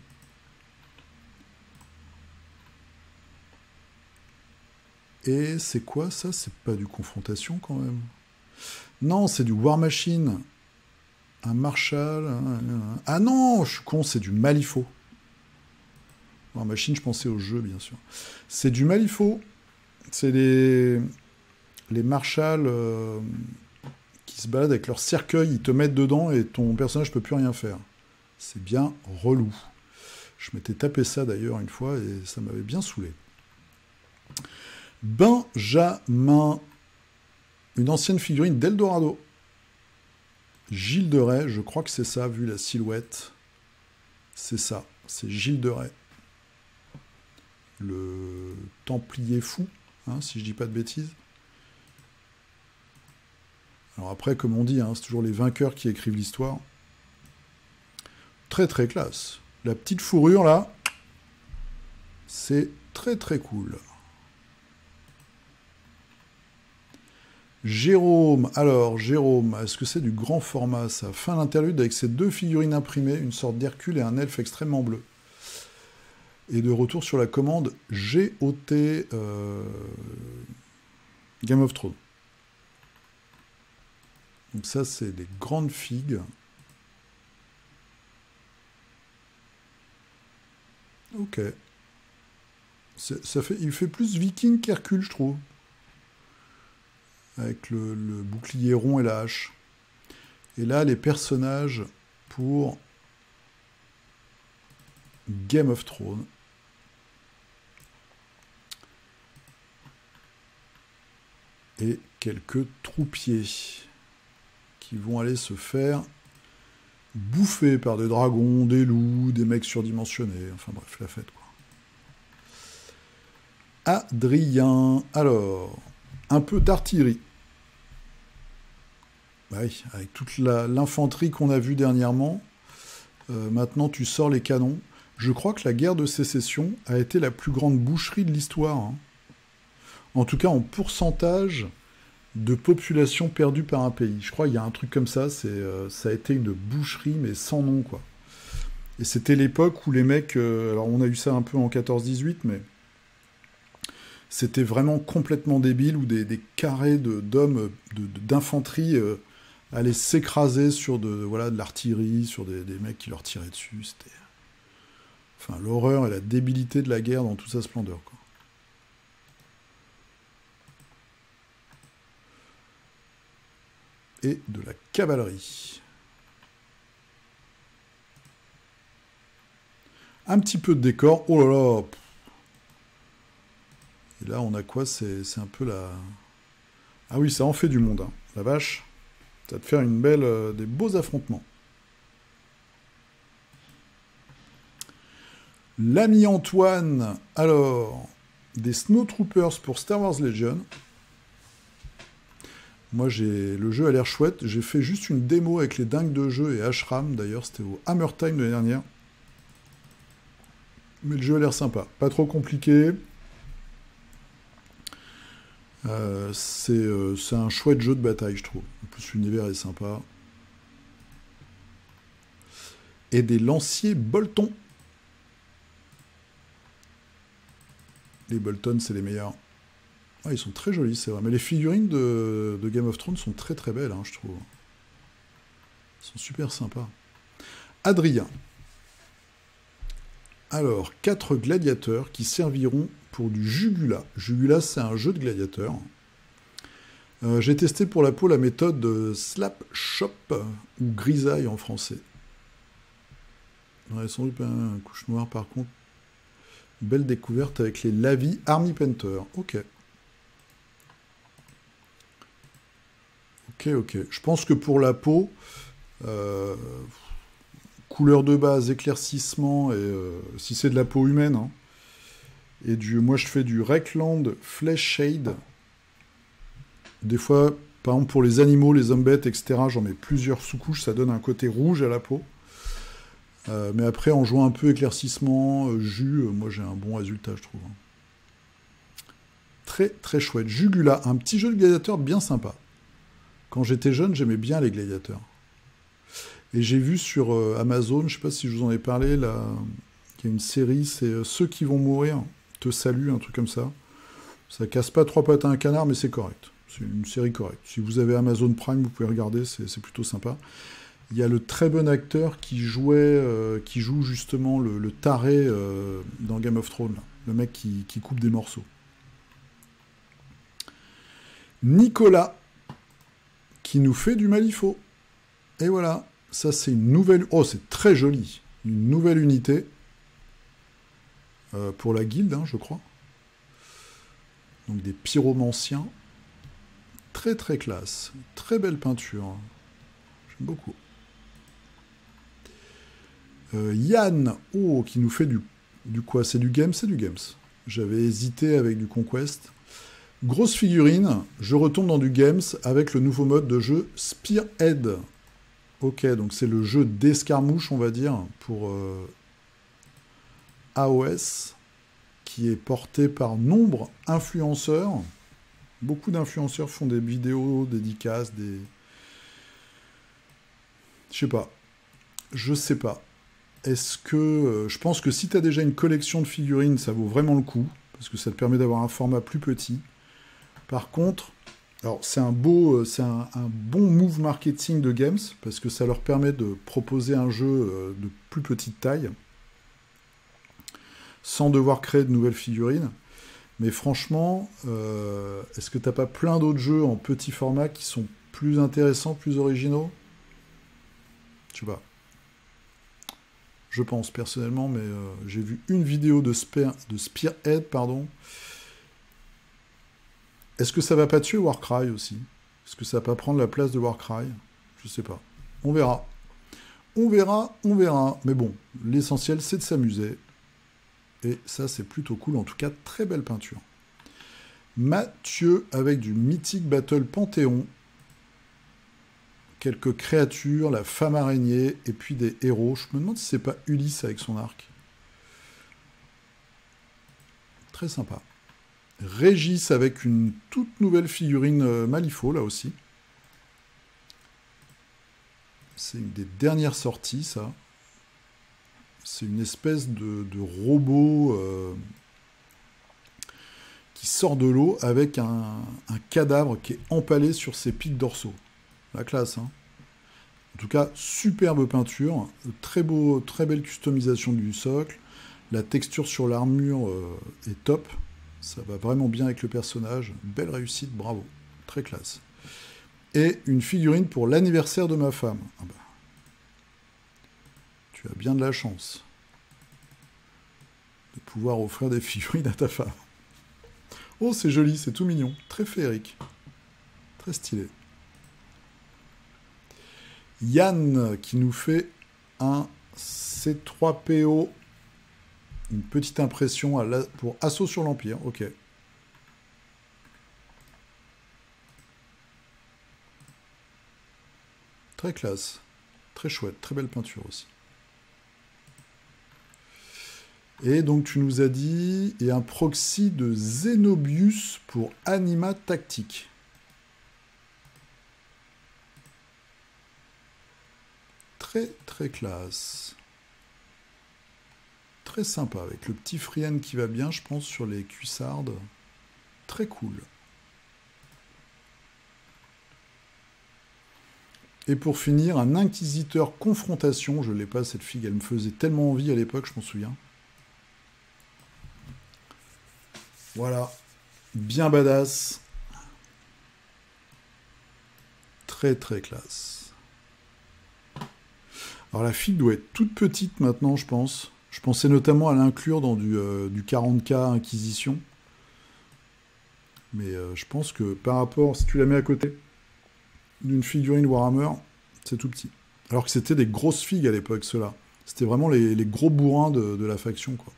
Et c'est quoi ça? C'est pas du confrontation quand même. Non, c'est du War Machine. Un Marshall. Ah non, je suis con, c'est du Malifaux. War Machine, je pensais au jeu, bien sûr. C'est du Malifaux. C'est les Marshall qui se baladent avec leur cercueil, ils te mettent dedans et ton personnage peut plus rien faire. C'est bien relou. Je m'étais tapé ça d'ailleurs une fois et ça m'avait bien saoulé. Benjamin, une ancienne figurine d'Eldorado. Gilles de Rais, je crois que c'est ça, vu la silhouette. C'est ça, c'est Gilles de Rais. Le Templier fou, hein, si je dis pas de bêtises. Alors après, comme on dit, hein, c'est toujours les vainqueurs qui écrivent l'histoire. Très très classe. La petite fourrure là, c'est très très cool. Jérôme, alors Jérôme, est-ce que c'est du grand format ça? Fin d'interlude avec ces 2 figurines imprimées, une sorte d'Hercule et un elfe extrêmement bleu. Et de retour sur la commande GOT Game of Thrones. Donc ça, c'est des grandes figues. Ok. Il fait plus viking qu'Hercule, je trouve. Avec le bouclier rond et la hache. Et là, les personnages pour Game of Thrones. Et quelques troupiers qui vont aller se faire bouffer par des dragons, des loups, des mecs surdimensionnés. Enfin bref, la fête, quoi. Adrien. Alors, un peu d'artillerie. Bah oui, avec toute l'infanterie qu'on a vue dernièrement, maintenant tu sors les canons. Je crois que la guerre de sécession a été la plus grande boucherie de l'histoire. Hein. En tout cas, en pourcentage de population perdue par un pays. Je crois qu'il y a un truc comme ça, ça a été une boucherie, mais sans nom, quoi. Et c'était l'époque où les mecs... alors on a eu ça un peu en 14-18, mais... C'était vraiment complètement débile, où des carrés d'infanterie aller s'écraser sur de l'artillerie, sur des mecs qui leur tiraient dessus. C'était... Enfin, l'horreur et la débilité de la guerre dans toute sa splendeur, quoi. Et de la cavalerie. Un petit peu de décor. Oh là là. Et là, on a quoi? C'est un peu la... Ah oui, ça en fait du monde, hein. La vache. Ça va te faire une belle... des beaux affrontements. L'ami Antoine. Alors, des Snowtroopers pour Star Wars Legion. Moi, le jeu a l'air chouette. J'ai fait juste une démo avec les dingues de jeu et Ashram, d'ailleurs. C'était au Hammer Time de l'année dernière. Mais le jeu a l'air sympa. Pas trop compliqué. C'est un chouette jeu de bataille, je trouve. En plus, l'univers est sympa. Et des lanciers Bolton. Les Bolton, c'est les meilleurs. Ah, ils sont très jolis, c'est vrai. Mais les figurines de Game of Thrones sont très très belles, hein, je trouve. Elles sont super sympas. Adrien. Alors, 4 gladiateurs qui serviront pour du Jugula. Jugula, c'est un jeu de gladiateurs. J'ai testé pour la peau la méthode Slap Shop, ou grisaille en français. Ouais, sans doute un couche noire, par contre. Belle découverte avec les Lavi Army Painter. Ok. Ok. Je pense que pour la peau, couleur de base, éclaircissement, et si c'est de la peau humaine, hein, et moi je fais du Reckland Flesh Shade. Des fois, par exemple pour les animaux, les hommes bêtes, etc., j'en mets plusieurs sous-couches, ça donne un côté rouge à la peau. Mais après, en jouant un peu éclaircissement, jus, moi j'ai un bon résultat, je trouve. Très très chouette. Jugula, un petit jeu de gladiateur bien sympa. Quand j'étais jeune, j'aimais bien les gladiateurs. Et j'ai vu sur Amazon, je ne sais pas si je vous en ai parlé, là, il y a une série, c'est Ceux qui vont mourir te saluent, un truc comme ça. Ça casse pas 3 pattes à un canard, mais c'est correct. C'est une série correcte. Si vous avez Amazon Prime, vous pouvez regarder, c'est plutôt sympa. Il y a le très bon acteur qui joue justement le taré dans Game of Thrones, là. Le mec qui coupe des morceaux. Nicolas, qui nous fait du Malifaux. Et voilà, ça c'est une nouvelle... Oh, c'est très joli. Une nouvelle unité pour la guilde, hein, je crois. Donc des pyromanciens. Très très classe. Très belle peinture. J'aime beaucoup. Yann, qui nous fait du quoi? C'est du Games, c'est du Games. J'avais hésité avec du Conquest. Grosse figurine, je retombe dans du Games avec le nouveau mode de jeu Spearhead. Ok, donc c'est le jeu d'escarmouche, on va dire, pour AOS, qui est porté par nombre d'influenceurs. Beaucoup d'influenceurs font des vidéos, dédicaces, des... Je sais pas. Est-ce que... je pense que si tu as déjà une collection de figurines, ça vaut vraiment le coup, parce que ça te permet d'avoir un format plus petit. Par contre, alors c'est un bon move marketing de Games, parce que ça leur permet de proposer un jeu de plus petite taille, sans devoir créer de nouvelles figurines. Mais franchement, est-ce que t'as pas plein d'autres jeux en petit format qui sont plus intéressants, plus originaux? Je sais pas. Je pense personnellement, mais j'ai vu une vidéo de Spearhead, pardon. Est-ce que ça va pas tuer Warcry aussi? Est-ce que ça va pas prendre la place de Warcry? Je sais pas. On verra. On verra. Mais bon, l'essentiel, c'est de s'amuser. Et ça, c'est plutôt cool. En tout cas, très belle peinture. Mathieu, avec du Mythic Battle Panthéon. Quelques créatures, la femme araignée, et puis des héros. Je me demande si c'est pas Ulysse avec son arc. Très sympa. Régis avec une toute nouvelle figurine Malifaux, là aussi. C'est une des dernières sorties, ça. C'est une espèce de robot qui sort de l'eau avec un cadavre qui est empalé sur ses pics dorsaux. La classe, hein. En tout cas, superbe peinture, très beau, très belle customisation du socle. La texture sur l'armure est top. Ça va vraiment bien avec le personnage. Belle réussite, bravo. Très classe. Et une figurine pour l'anniversaire de ma femme. Ah bah, tu as bien de la chance de pouvoir offrir des figurines à ta femme. Oh, c'est joli, c'est tout mignon. Très féerique. Très stylé. Yann qui nous fait un C3PO. Une petite impression pour Assaut sur l'Empire. Ok. Très classe. Très chouette. Très belle peinture aussi. Et donc tu nous as dit, et un proxy de Zenobius pour Anima Tactique. Très très classe. Très sympa, avec le petit Friend qui va bien, je pense, sur les cuissardes. Très cool. Et pour finir, un Inquisiteur Confrontation. Je ne l'ai pas, cette figue, elle me faisait tellement envie à l'époque, je m'en souviens. Voilà. Bien badass. Très très classe. Alors la figue doit être toute petite maintenant, je pense. Je pensais notamment à l'inclure dans du 40K Inquisition. Mais je pense que par rapport, si tu la mets à côté d'une figurine Warhammer, c'est tout petit. Alors que c'était des grosses figues à l'époque, ceux-là. C'était vraiment les gros bourrins de la faction, quoi.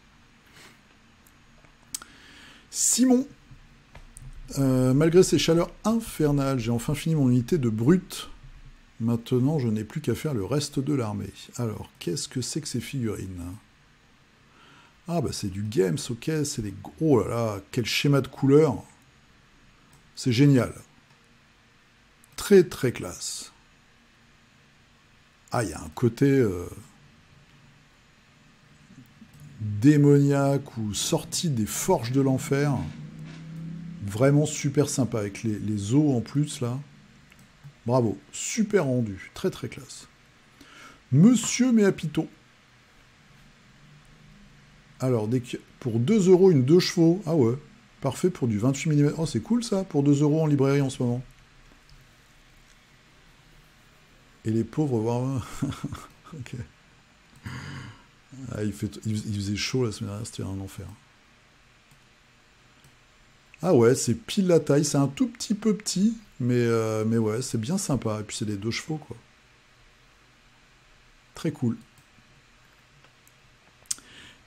Simon, malgré ces chaleurs infernales, j'ai enfin fini mon unité de brut. Maintenant, je n'ai plus qu'à faire le reste de l'armée. Alors, qu'est-ce que c'est que ces figurines ? Ah, bah c'est du Games, ok, c'est des... Oh là là, quel schéma de couleurs. C'est génial. Très très classe. Ah, il y a un côté démoniaque ou sorti des forges de l'enfer. Vraiment super sympa, avec les os en plus, là. Bravo, super rendu, très très classe. Monsieur Méapito. Alors, pour 2 € une 2 chevaux. Ah ouais, parfait pour du 28 mm. Oh, c'est cool ça, pour 2 € en librairie en ce moment. Et les pauvres, voir. Ok. Ah, il faisait chaud la semaine dernière, c'était un enfer. Ah ouais, c'est pile la taille, c'est un tout petit peu petit, mais ouais, c'est bien sympa. Et puis c'est des 2 chevaux, quoi. Très cool.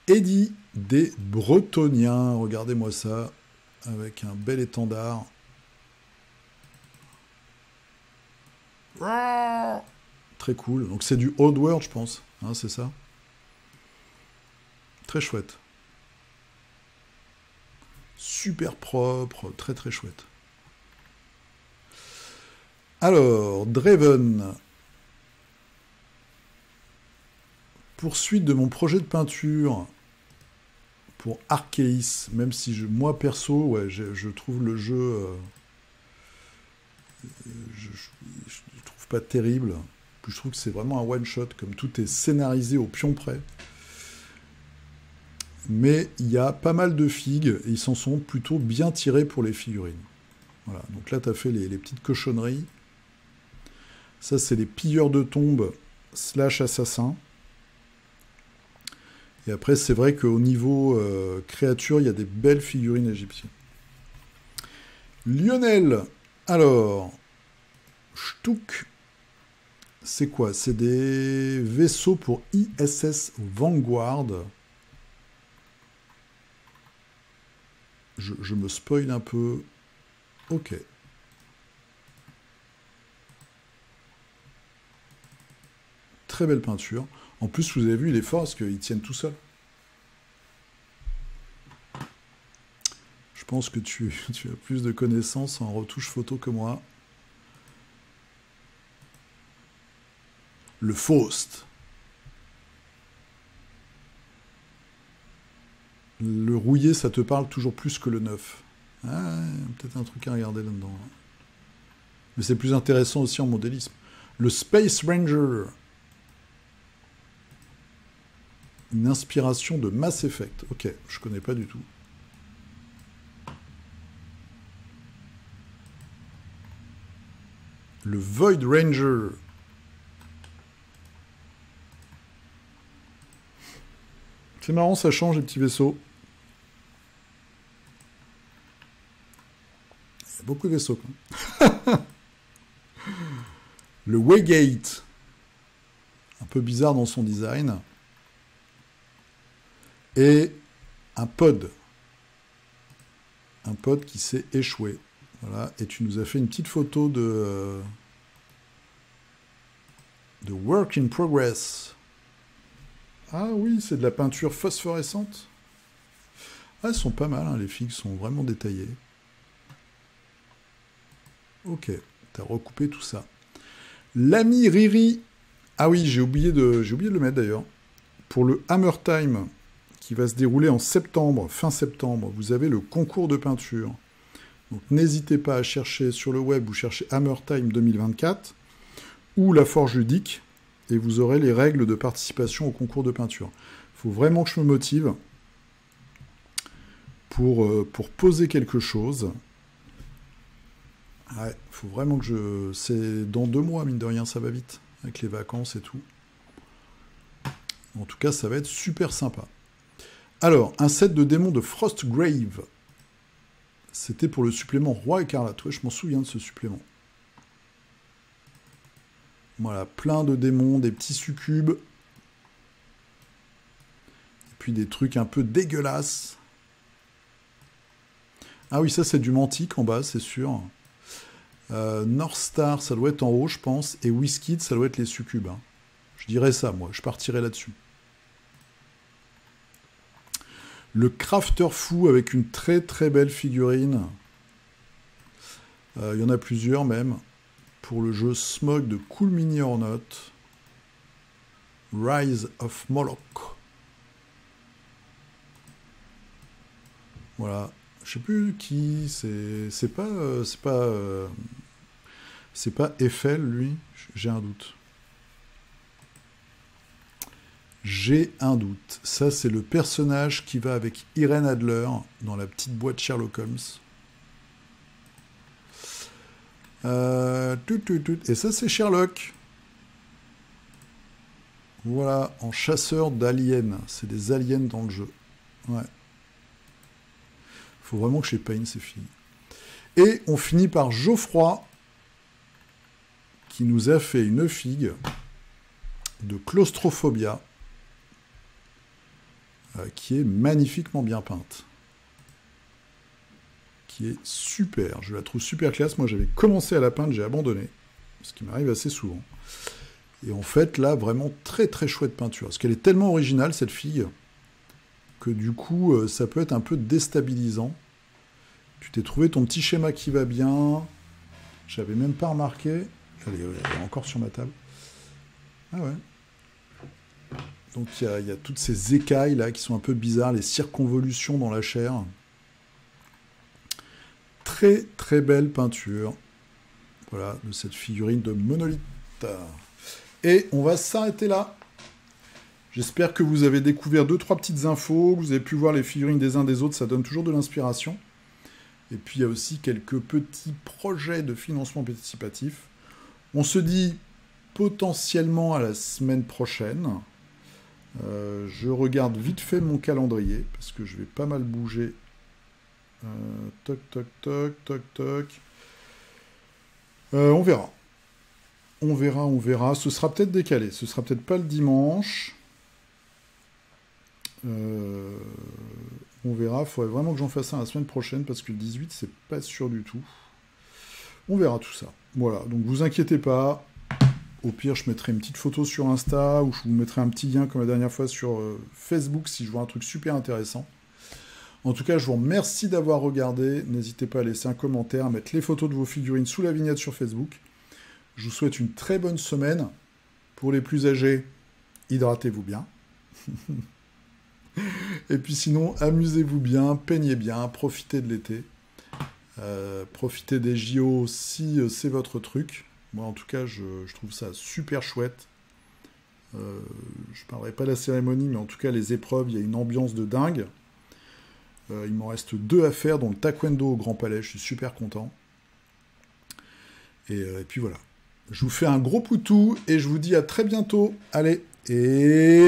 Eddie des Bretoniens, regardez-moi ça, avec un bel étendard. Très cool. Donc c'est du Old World, je pense, hein, c'est ça. Très chouette. Super propre, très très chouette. Alors, Draven. Poursuite de mon projet de peinture pour Arceis, même si moi perso, ouais, je trouve le jeu, je trouve pas terrible. Puis je trouve que c'est vraiment un one shot, comme tout est scénarisé au pion près. Mais il y a pas mal de figues et ils s'en sont plutôt bien tirés pour les figurines. Voilà, donc là tu as fait les petites cochonneries. Ça c'est les pilleurs de tombes / assassins. Et après, c'est vrai qu'au niveau créature, il y a des belles figurines égyptiennes. Lionel, alors, Shtouk, c'est quoi? C'est des vaisseaux pour ISS Vanguard. Je me spoil un peu. Ok. Très belle peinture. En plus, vous avez vu, il est fort parce qu'ils tiennent tout seuls. Je pense que tu as plus de connaissances en retouche photo que moi. Le Faust. Le rouillé, ça te parle toujours plus que le neuf. Ah, peut-être un truc à regarder là-dedans. Mais c'est plus intéressant aussi en modélisme. Le Space Ranger. Une inspiration de Mass Effect. Ok, je connais pas du tout. Le Void Ranger. C'est marrant, ça change les petits vaisseaux. Il y a beaucoup de vaisseaux. Quoi. Le Waygate. Un peu bizarre dans son design. Et un pod. Un pod qui s'est échoué. Voilà. Et tu nous as fait une petite photo de Work in Progress. Ah oui, c'est de la peinture phosphorescente. Ah, elles sont pas mal, hein, les figues sont vraiment détaillées. Ok, t'as recoupé tout ça. L'ami Riri. Ah oui, j'ai oublié de le mettre d'ailleurs. Pour le Hammer Time, qui va se dérouler en septembre, fin septembre, vous avez le concours de peinture. Donc n'hésitez pas à chercher sur le web, vous cherchez Hammer Time 2024 ou la Forge Ludique, et vous aurez les règles de participation au concours de peinture. Il faut vraiment que je me motive pour poser quelque chose. Ouais, il faut vraiment que je... C'est dans 2 mois, mine de rien, ça va vite, avec les vacances et tout. En tout cas, ça va être super sympa. Alors, un set de démons de Frostgrave. C'était pour le supplément Roi Écarlate. Ouais, je m'en souviens de ce supplément. Voilà, plein de démons, des petits succubes. Et puis des trucs un peu dégueulasses. Ah oui, ça c'est du Mantic en bas, c'est sûr. North Star, ça doit être en haut, je pense. Et Whiskey, ça doit être les succubes. Hein. Je dirais ça, moi. Je partirais là-dessus. Le Crafter Fou avec une très très belle figurine. Il y en a plusieurs même. Pour le jeu Smog de Cool Mini or Not. Rise of Moloch. Voilà. Je sais plus qui. C'est pas Eiffel, lui. J'ai un doute. J'ai un doute. Ça, c'est le personnage qui va avec Irene Adler dans la petite boîte Sherlock Holmes. Et ça, c'est Sherlock. Voilà, en chasseur d'aliens. C'est des aliens dans le jeu. Ouais. Faut vraiment que chez Payne, c'est fini. Et on finit par Geoffroy, qui nous a fait une figue de Claustrophobia, qui est magnifiquement bien peinte. Qui est super. Je la trouve super classe. Moi, j'avais commencé à la peindre, j'ai abandonné. Ce qui m'arrive assez souvent. Et en fait, là, vraiment très très chouette peinture. Parce qu'elle est tellement originale, cette fille, que du coup, ça peut être un peu déstabilisant. Tu t'es trouvé ton petit schéma qui va bien. J'avais même pas remarqué. Allez, elle est encore sur ma table. Ah ouais. Donc il y a toutes ces écailles là qui sont un peu bizarres, les circonvolutions dans la chair. Très très belle peinture. Voilà, de cette figurine de Monolith. Et on va s'arrêter là. J'espère que vous avez découvert 2-3 petites infos, que vous avez pu voir les figurines des uns des autres, ça donne toujours de l'inspiration. Et puis il y a aussi quelques petits projets de financement participatif. On se dit potentiellement à la semaine prochaine. Je regarde vite fait mon calendrier, parce que je vais pas mal bouger. Toc, toc, toc, toc, toc. On verra. On verra. Ce sera peut-être décalé. Ce sera peut-être pas le dimanche. On verra. Il faudrait vraiment que j'en fasse un la semaine prochaine, parce que le 18, c'est pas sûr du tout. On verra tout ça. Voilà. Donc vous inquiétez pas. Au pire, je mettrai une petite photo sur Insta, ou je vous mettrai un petit lien, comme la dernière fois, sur Facebook, si je vois un truc super intéressant. En tout cas, je vous remercie d'avoir regardé. N'hésitez pas à laisser un commentaire, à mettre les photos de vos figurines sous la vignette sur Facebook. Je vous souhaite une très bonne semaine. Pour les plus âgés, hydratez-vous bien. Et puis sinon, amusez-vous bien, peignez bien, profitez de l'été. Profitez des JO si c'est votre truc. Moi, en tout cas, je trouve ça super chouette. Je ne parlerai pas de la cérémonie, mais en tout cas, les épreuves, il y a une ambiance de dingue. Il m'en reste 2 à faire, dont le taekwondo au Grand Palais. Je suis super content. Et puis voilà. Je vous fais un gros poutou et je vous dis à très bientôt. Allez, et...